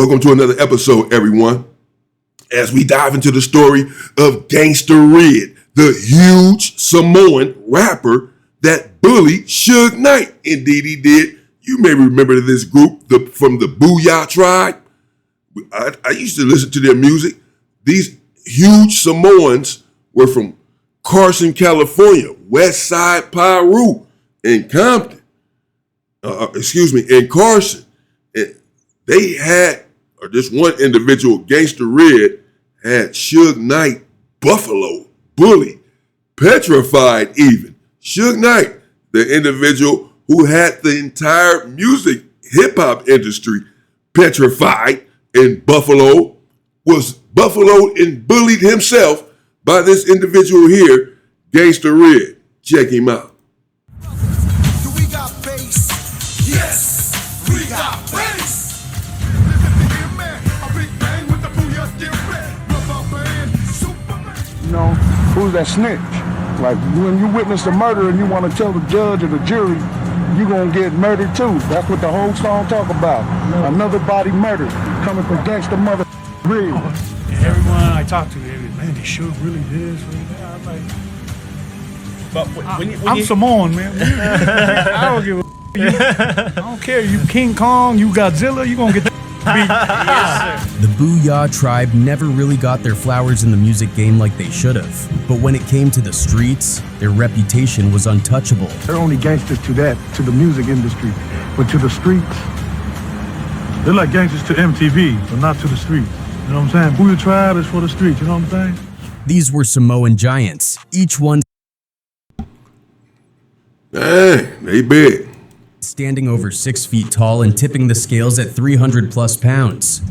Welcome to another episode, everyone. As we dive into the story of Gangsta Ridd, the huge Samoan rapper that bullied Suge Knight. Indeed, he did. You may remember this group from the Booyah tribe. I used to listen to their music. These huge Samoans were from Carson, California, West Side Piru, in Compton. In Carson. And they had, or this one individual, Gangsta Ridd, had Suge Knight, Buffalo, Bullied, Petrified even. Suge Knight, the individual who had the entire music hip-hop industry petrified in Buffalo, was buffaloed and bullied himself by this individual here, Gangsta Ridd. Check him out. Do we got bass? Yes, we got bass. You know, who's that snitch? Like when you witness a murder and you want to tell the judge or the jury, you gonna get murdered too. That's what the whole song talk about. Another body murder coming from Gangsta mother Ridd. Everyone I talk to, they be, man, they sure really this, really that. I'm like, but I'm Samoan, man. I don't give a I don't care. You King Kong, you Godzilla, you gonna get that beat. Yes, sir. The Booyah tribe never really got their flowers in the music game like they should have. But when it came to the streets, their reputation was untouchable. They're only gangsters to the music industry, but to the streets, they're like gangsters to MTV, but not to the streets. You know what I'm saying? Booyah tribe is for the streets, you know what I'm saying? These were Samoan giants, each one They big. standing over 6 feet tall and tipping the scales at 300 plus pounds.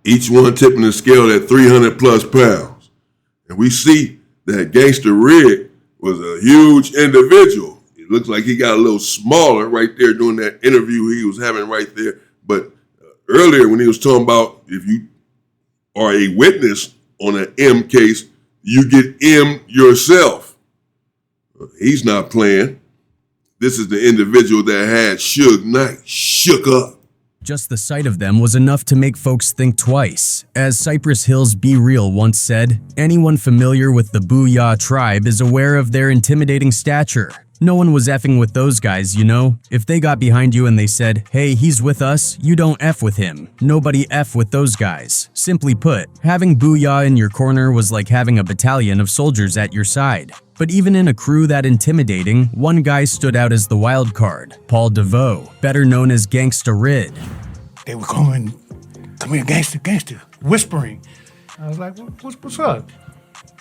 Each one tipping the scale at 300 plus pounds. And we see that Gangsta Ridd was a huge individual. It looks like he got a little smaller right there during that interview he was having right there. But earlier when he was talking about if you are a witness on an M case, you get M yourself. He's not playing. This is the individual that had Suge Knight shook up. Just the sight of them was enough to make folks think twice. As Cypress Hill's Be Real once said, anyone familiar with the Booyah tribe is aware of their intimidating stature. No one was effing with those guys, you know? If they got behind you and they said, hey, he's with us, you don't F with him. Nobody F with those guys. Simply put, having Booyah in your corner was like having a battalion of soldiers at your side. But even in a crew that intimidating, one guy stood out as the wild card, Paul DeVoe, better known as Gangsta Ridd. They were coming, come here, gangster, whispering. I was like, what's up?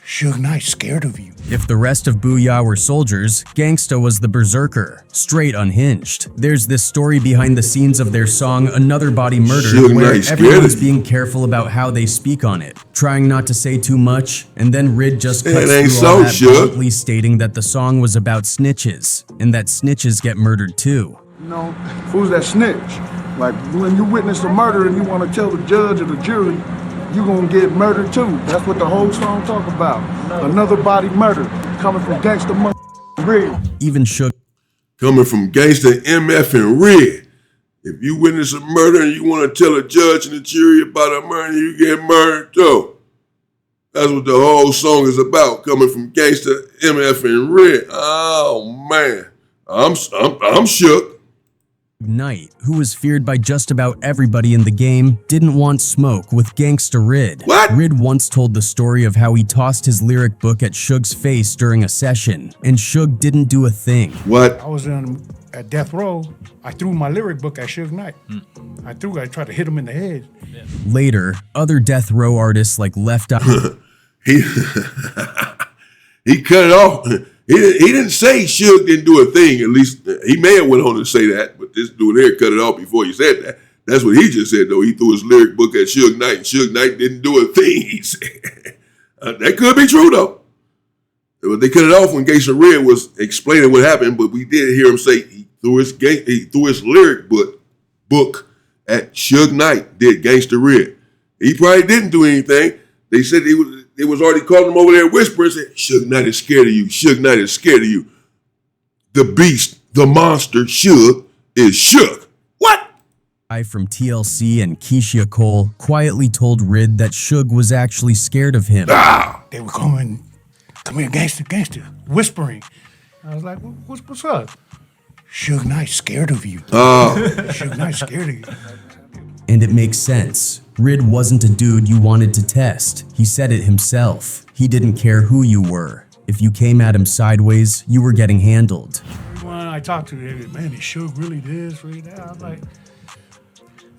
Suge Knight scared of you. If the rest of Booyah were soldiers, Gangsta was the berserker, straight unhinged. There's this story behind the scenes of their song Another Body Murder Suge where Knight scared everyone's of you. being careful about how they speak on it, trying not to say too much, and then Ridd just It cuts ain't through all so, that Suge. bluntly stating that the song was about snitches, and that snitches get murdered too. you know, who's that snitch? Like when you witness a murder and you want to tell the judge or the jury, you gonna get murdered too. That's what the whole song talk about. Another body murder coming from Gangsta mother Ridd. Even Suge Coming from Gangsta MF and Ridd. If you witness a murder and you want to tell a judge and a jury about a murder, you get murdered too. That's what the whole song is about, coming from Gangsta MF and Ridd. Oh man, I'm shook. Knight, who was feared by just about everybody in the game, didn't want smoke with Gangsta Ridd. What? Ridd once told the story of how he tossed his lyric book at Suge's face during a session, and Suge didn't do a thing. What? I was at death row. I threw my lyric book at Suge Knight. I tried to hit him in the head. Later, other death row artists like Left Eye He cut it off. He didn't say Suge didn't do a thing. At least he may have went on to say that, but this dude here cut it off before he said that. That's what he just said, though. He threw his lyric book at Suge Knight, and Suge Knight didn't do a thing, he said. That could be true, though. But they cut it off when Gangsta Ridd was explaining what happened, but we did hear him say he threw his lyric book at Suge Knight, did Gangsta Ridd. He probably didn't do anything. They said they was already calling him over there whispering, saying, Suge Knight is scared of you. Suge Knight is scared of you. The beast, the monster, Suge, is shook. What? guy from TLC and Keisha Cole quietly told Ridd that Suge was actually scared of him. They were coming, come here, gangster, whispering. I was like, what's up? Suge Knight scared of you. Suge Knight scared of you. And it makes sense. Ridd wasn't a dude you wanted to test. He said it himself. He didn't care who you were. If you came at him sideways, you were getting handled. When I talked to him, man, is Suge really this, really that? I was like,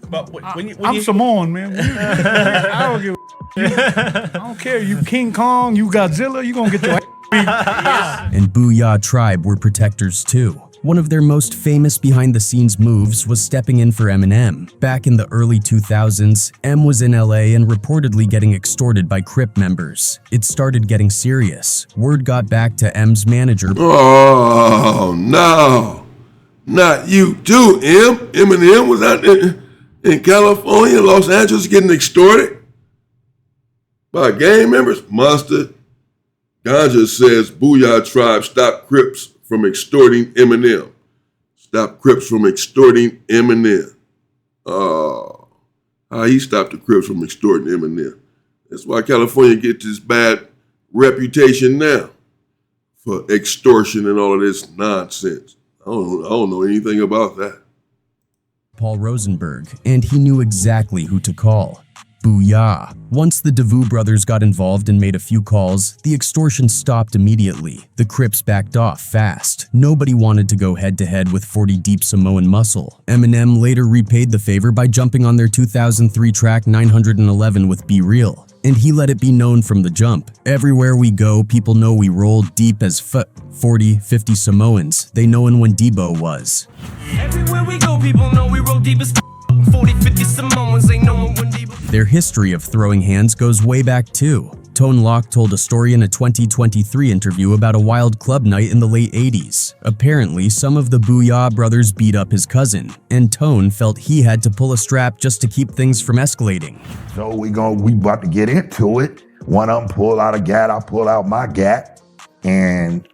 But I'm Samoan, man. I don't give I don't care. You King Kong, you Godzilla, you gonna get your And Booyah Tribe were protectors too. One of their most famous behind-the-scenes moves was stepping in for Eminem. Back in the early 2000s, M was in LA and reportedly getting extorted by Crip members. It started getting serious. Word got back to M's manager. Oh, no. Not you too, M. Eminem was out there in California, Los Angeles, getting extorted by gang members. Monster. Ganja says Booyah Tribe stopped Crips from extorting Eminem. Stop Crips from extorting Eminem. How he stopped the Crips from extorting Eminem. That's why California gets this bad reputation now for extortion and all of this nonsense. I don't know anything about that. Paul Rosenberg, and he knew exactly who to call. Booyah. Once the DeVoe brothers got involved and made a few calls, the extortion stopped immediately. The Crips backed off fast. Nobody wanted to go head-to-head with 40 Deep Samoan muscle. Eminem later repaid the favor by jumping on their 2003 track 911 with Be Real. And he let it be known from the jump. Everywhere we go, people know we roll deep as 40, 50 Samoans. They knowin' when Debo was. Everywhere we go, people know we roll deep as 40, 50 Samoans. Ain't knowin' when Debo. Their history of throwing hands goes way back too. Tone Loc told a story in a 2023 interview about a wild club night in the late 80s. Apparently, some of the Booyah brothers beat up his cousin, and Tone felt he had to pull a strap just to keep things from escalating. So we about to get into it. One of them pulled out a gat, I pulled out my gat, and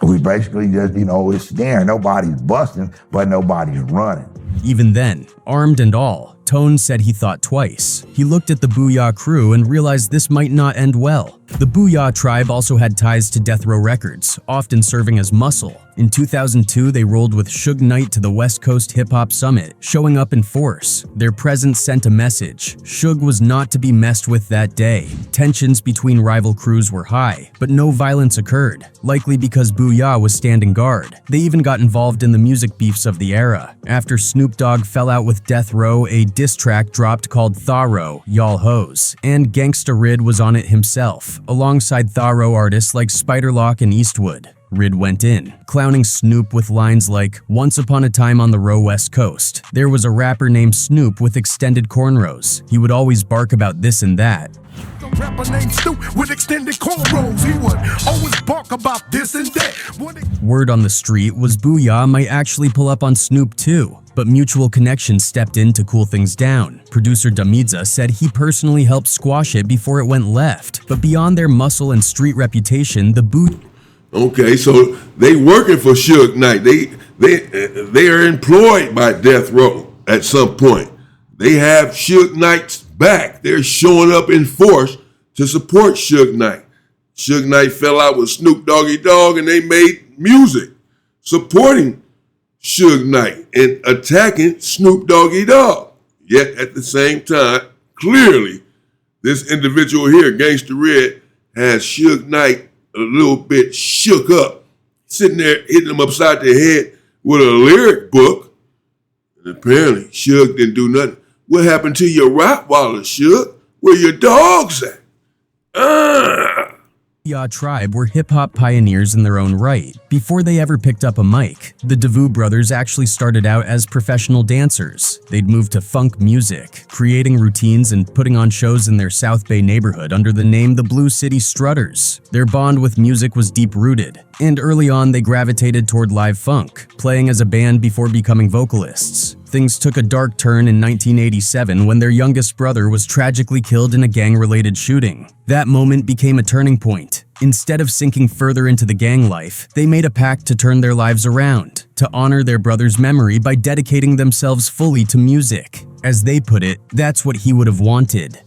we basically just, it's there. Nobody's busting, but nobody's running. Even then, armed and all, Tone said he thought twice. He looked at the Booyah crew and realized this might not end well. The Booyah Tribe also had ties to Death Row Records, often serving as muscle. In 2002, they rolled with Suge Knight to the West Coast Hip Hop Summit, showing up in force. Their presence sent a message. Suge was not to be messed with that day. Tensions between rival crews were high, but no violence occurred, likely because Booyah was standing guard. They even got involved in the music beefs of the era. After Snoop Dogg fell out with Death Row, a diss track dropped called Tharo, Y'all Hoes, and Gangsta Ridd was on it himself, alongside Tharo artists like Spiderlock and Eastwood. Ridd went in, clowning Snoop with lines like, "Once upon a time on the Row West Coast, there was a rapper named Snoop with extended cornrows. He would always bark about this and that." The rapper named Snoop with extended cornrows. He would always bark about this and that. Word on the street was Booyah might actually pull up on Snoop too, but Mutual Connection stepped in to cool things down. Producer Damidza said he personally helped squash it before it went left. But beyond their muscle and street reputation, the Okay, so they working for Suge Knight. They are employed by Death Row at some point. They have Suge Knight's back. They're showing up in force to support Suge Knight. Suge Knight fell out with Snoop Doggy Dogg and they made music supporting Suge Knight and attacking Snoop Doggy Dogg. Yet at the same time, clearly, this individual here, Gangsta Ridd, has Suge Knight a little bit shook up, sitting there hitting him upside the head with a lyric book. And apparently, Suge didn't do nothing. What happened to your Rottweiler, Suge? Where your dogs at? Booyah Tribe were hip-hop pioneers in their own right. Before they ever picked up a mic, the DeVoe brothers actually started out as professional dancers. They'd moved to funk music, creating routines and putting on shows in their South Bay neighborhood under the name the Blue City Strutters. Their bond with music was deep-rooted, and early on they gravitated toward live funk, playing as a band before becoming vocalists. Things took a dark turn in 1987 when their youngest brother was tragically killed in a gang-related shooting. That moment became a turning point. Instead of sinking further into the gang life, they made a pact to turn their lives around, to honor their brother's memory by dedicating themselves fully to music. As they put it, that's what he would have wanted.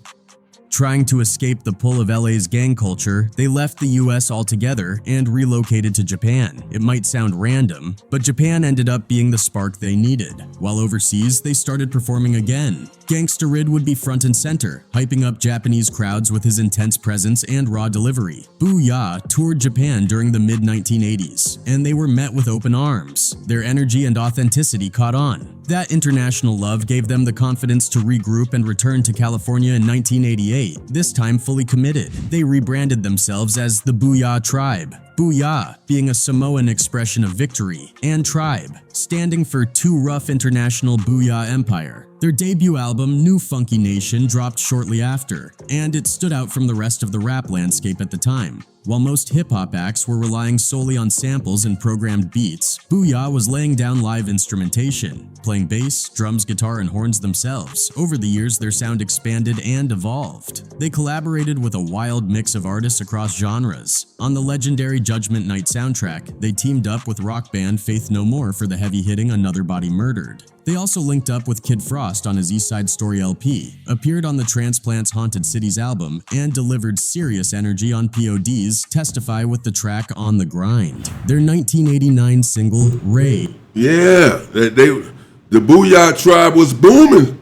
Trying to escape the pull of LA's gang culture, they left the US altogether and relocated to Japan. It might sound random, but Japan ended up being the spark they needed. While overseas, they started performing again. Gangsta Ridd would be front and center, hyping up Japanese crowds with his intense presence and raw delivery. Booyah toured Japan during the mid-1980s, and they were met with open arms. Their energy and authenticity caught on. That international love gave them the confidence to regroup and return to California in 1988, this time fully committed. They rebranded themselves as the Booyah Tribe. Booyah being a Samoan expression of victory, and Tribe standing for Too Rough International Booyah Empire. Their debut album, New Funky Nation, dropped shortly after, and it stood out from the rest of the rap landscape at the time. While most hip-hop acts were relying solely on samples and programmed beats, Booyah was laying down live instrumentation, playing bass, drums, guitar, and horns themselves. Over the years, their sound expanded and evolved. They collaborated with a wild mix of artists across genres. On the legendary Judgment Night soundtrack, they teamed up with rock band Faith No More for the heavy-hitting Another Body Murdered. They also linked up with Kid Frost on his East Side Story LP, appeared on the Transplants' Haunted Cities album, and delivered serious energy on POD's Testify with the track On the Grind. Their 1989 single, Ray. Yeah, the Booyah Tribe was booming.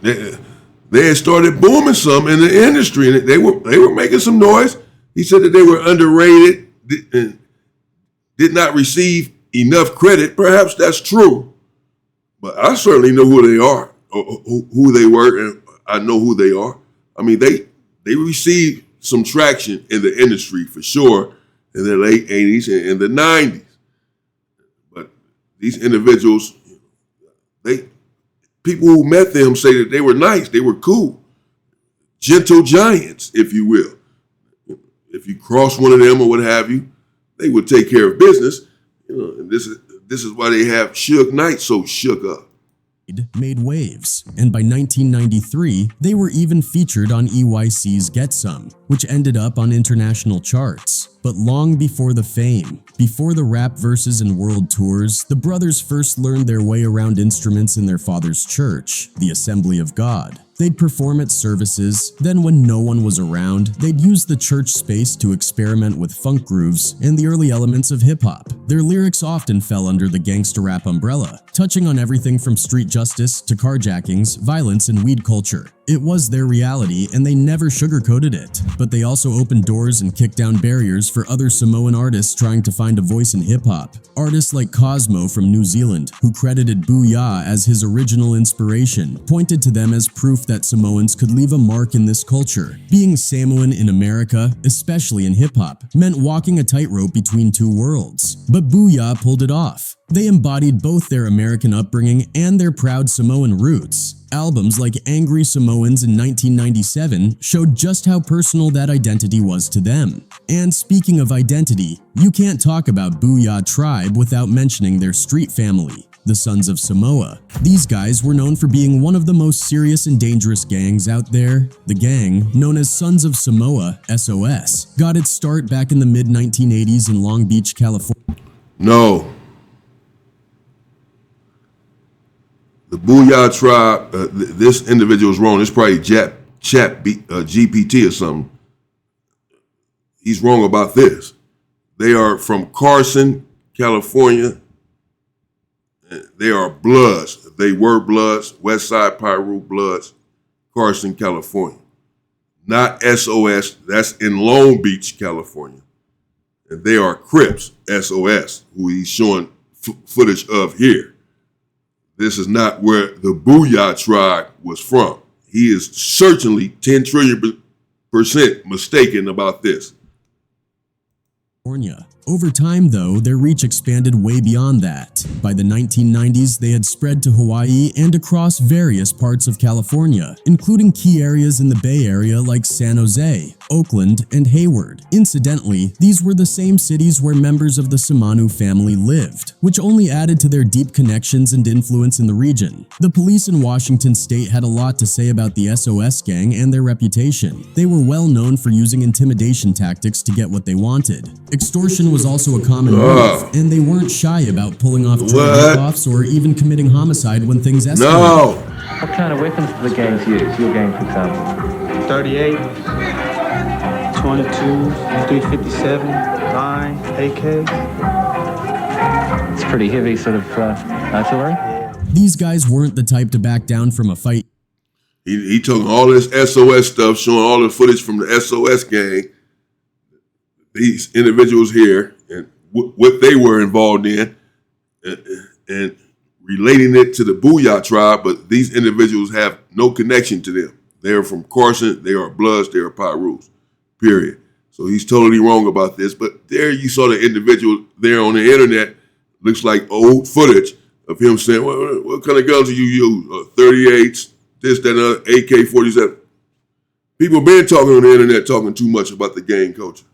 They had started booming some in the industry, and they were making some noise. He said that they were underrated and did not receive enough credit. Perhaps that's true. But I certainly know who they are, who they were, and I know who they are. I mean, they received some traction in the industry for sure in the late 80s and in the 90s. But these individuals, people who met them say that they were nice, they were cool, gentle giants, if you will. If you cross one of them or what have you, they would take care of business. You know, and this is why they have Suge Knight so shook up. Made waves, and by 1993, they were even featured on EYC's Get Some, which ended up on international charts. But long before the fame, before the rap verses and world tours, the brothers first learned their way around instruments in their father's church, the Assembly of God. They'd perform at services, then when no one was around, they'd use the church space to experiment with funk grooves and the early elements of hip-hop. Their lyrics often fell under the gangsta rap umbrella, touching on everything from street justice to carjackings, violence, and weed culture. It was their reality, and they never sugarcoated it. But they also opened doors and kicked down barriers for other Samoan artists trying to find a voice in hip-hop. Artists like Cosmo from New Zealand, who credited Booyah as his original inspiration, pointed to them as proof that Samoans could leave a mark in this culture. Being Samoan in America, especially in hip-hop, meant walking a tightrope between two worlds. But Booyah pulled it off. They embodied both their American upbringing and their proud Samoan roots. Albums like Angry Samoans in 1997 showed just how personal that identity was to them. And speaking of identity, you can't talk about Booyah Tribe without mentioning their street family, the Sons of Samoa. These guys were known for being one of the most serious and dangerous gangs out there. The gang, known as Sons of Samoa, SOS, got its start back in the mid-1980s in Long Beach, California. No. The Booyah Tribe, this individual is wrong. It's probably GPT or something. He's wrong about this. They are from Carson, California. They are Bloods. They were Bloods, West Side Pyro Bloods, Carson, California. Not SOS, that's in Long Beach, California. And they are Crips, SOS, who he's showing footage of here. This is not where the Booyah Tribe was from. He is certainly 10 trillion% mistaken about this. Over time, though, their reach expanded way beyond that. By the 1990s, they had spread to Hawaii and across various parts of California, including key areas in the Bay Area like San Jose, Oakland, and Hayward. Incidentally, these were the same cities where members of the Samoan family lived, which only added to their deep connections and influence in the region. The police in Washington state had a lot to say about the SOS gang and their reputation. They were well known for using intimidation tactics to get what they wanted. Extortion was also a common move, and they weren't shy about pulling off drug offs or even committing homicide when things escalated. No. What kind of weapons do the gangs use? Your gang, for example. 38, 22, 357, 9, AK. It's pretty heavy sort of artillery. These guys weren't the type to back down from a fight. He took all this SOS stuff, showing all the footage from the SOS gang. These individuals here and what they were involved in, and relating it to the Booyah tribe, but these individuals have no connection to them. They're from Carson, they are Bloods, they are Pirus, period. So he's totally wrong about this, but there you saw the individual there on the internet, looks like old footage of him saying, what kind of guns do you use? 38s, this, that, and other, AK-47. People been talking on the internet, talking too much about the gang culture.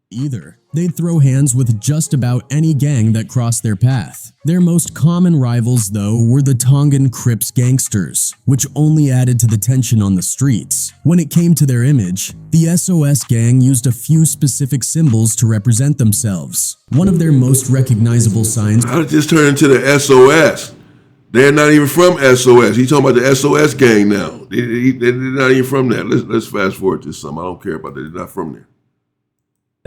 Either. They'd throw hands with just about any gang that crossed their path. Their most common rivals, though, were the Tongan Crips gangsters, which only added to the tension on the streets. When it came to their image, the SOS gang used a few specific symbols to represent themselves. One of their most recognizable signs— How did this turn into the SOS? They're not even from SOS. He's talking about the SOS gang now. They're not even from that. Let's fast forward to some. I don't care about that. They're not from there.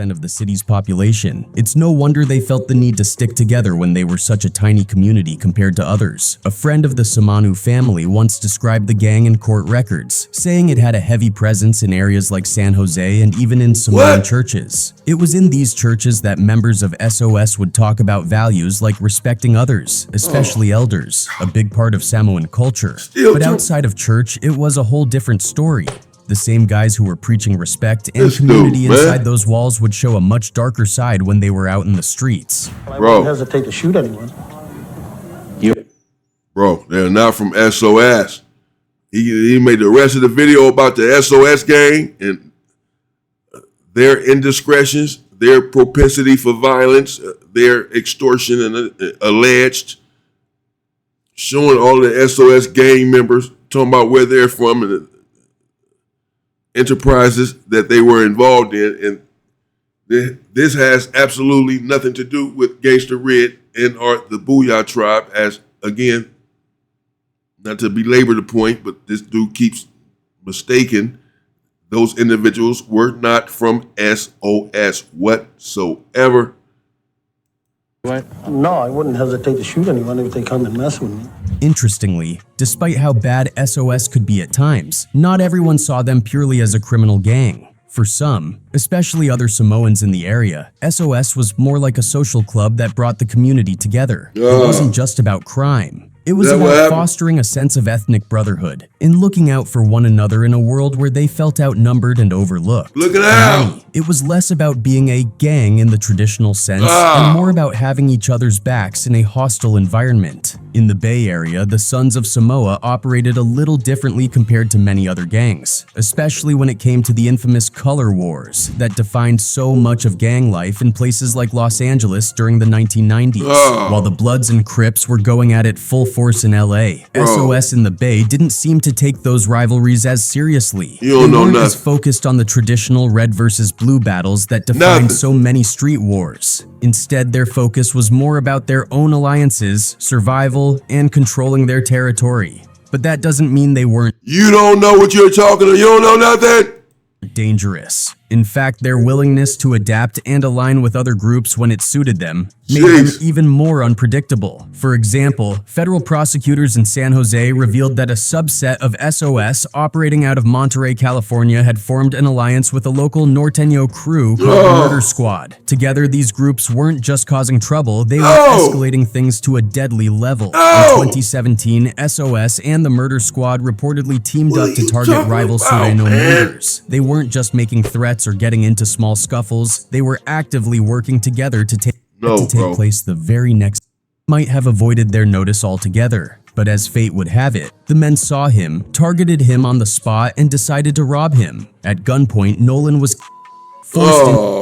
Of the city's population. It's no wonder they felt the need to stick together when they were such a tiny community compared to others. A friend of the Samoan family once described the gang in court records, saying it had a heavy presence in areas like San Jose and even in Samoan churches. It was in these churches that members of SOS would talk about values like respecting others, especially elders, a big part of Samoan culture. But outside of church, it was a whole different story. The same guys who were preaching respect and community inside those walls would show a much darker side when they were out in the streets. I wouldn't hesitate to shoot anyone. Bro, they're not from SOS. He made the rest of the video about the SOS gang and their indiscretions, their propensity for violence, their extortion and alleged, showing all the SOS gang members, talking about where they're from and enterprises that they were involved in, and this has absolutely nothing to do with Gangsta Ridd and or the Booyah tribe. As again, not to belabor the point, but this dude keeps mistaking those individuals were not from SOS whatsoever. No, I wouldn't hesitate to shoot anyone if they come and mess with me. Interestingly, despite how bad SOS could be at times, not everyone saw them purely as a criminal gang. For some, especially other Samoans in the area, SOS was more like a social club that brought the community together. It wasn't just about crime. It was about fostering a sense of ethnic brotherhood and looking out for one another in a world where they felt outnumbered and overlooked. Look at that! It was less about being a gang in the traditional sense and more about having each other's backs in a hostile environment. In the Bay Area, the Sons of Samoa operated a little differently compared to many other gangs, especially when it came to the infamous color wars that defined so much of gang life in places like Los Angeles during the 1990s. While the Bloods and Crips were going at it full force in LA, SOS in the Bay didn't seem to take those rivalries as seriously. They weren't as focused on the traditional red versus blue battles that defined so many street wars. Instead, their focus was more about their own alliances, survival, and controlling their territory. But that doesn't mean they weren't— You don't know what you're talking about. You don't know nothing. Dangerous. In fact, their willingness to adapt and align with other groups when it suited them made them even more unpredictable. For example, federal prosecutors in San Jose revealed that a subset of SOS operating out of Monterey, California had formed an alliance with a local Norteño crew called the Murder Squad. Together, these groups weren't just causing trouble, they were escalating things to a deadly level. In 2017, SOS and the Murder Squad reportedly teamed up to target rival Sureño members. They weren't just making threats fights or getting into small scuffles. They were actively working together to take place the very next. Might have avoided their notice altogether, but as fate would have it, the men saw him, targeted him on the spot, and decided to rob him. At gunpoint, Nolan was forced in.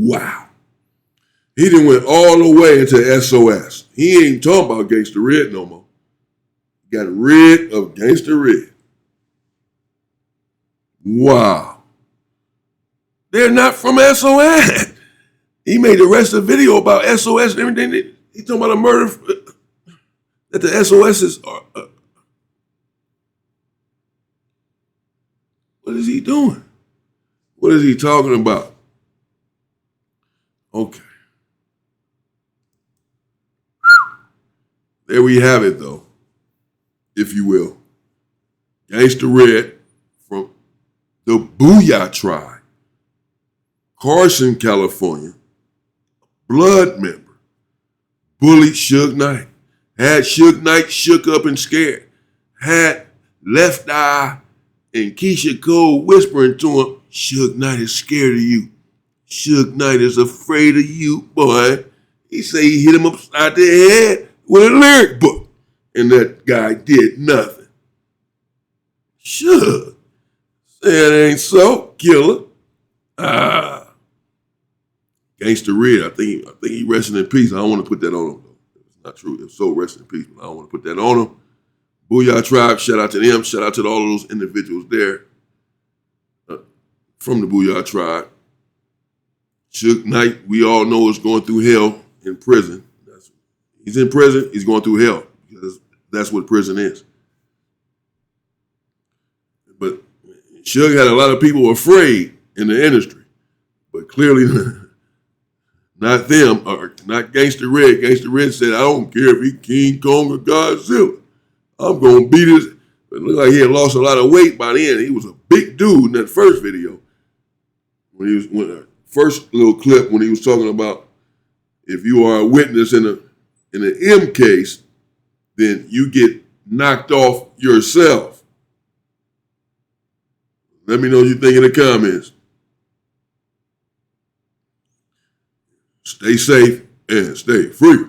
Wow. He done went all the way into SOS. He ain't talking about Gangsta Ridd no more. Got rid of Gangsta Ridd. Wow. They're not from SOS. He made the rest of the video about SOS and everything. He talking about a murder that the SOSs are. What is he doing? What is he talking about? Okay. There we have it, though, if you will. Gangsta Ridd from the Booyah Tribe, Carson, California, blood member, bullied Suge Knight, had Suge Knight shook up and scared, had Left Eye and Keisha Cole whispering to him, Suge Knight is scared of you. Suge Knight is afraid of you, boy. He say he hit him upside the head with a lyric book, and that guy did nothing. Suge, say it ain't so, killer. Gangsta Ridd, I think he resting in peace. I don't want to put that on him, though. It's not true. If so, rest in peace, but I don't want to put that on him. Booyah Tribe, shout out to them. Shout out to all of those individuals there from the Booyah Tribe. Suge Knight, we all know, is going through hell in prison. He's in prison, he's going through hell, because that's what prison is. But Suge had a lot of people afraid in the industry, but clearly not them, or not Gangsta Ridd. Gangsta Ridd said, I don't care if he King Kong or Godzilla. I'm going to beat his. It looked like he had lost a lot of weight by then. He was a big dude in that first video. When first little clip when he was talking about if you are a witness in an M case, then you get knocked off yourself. Let me know what you think in the comments. Stay safe and stay free.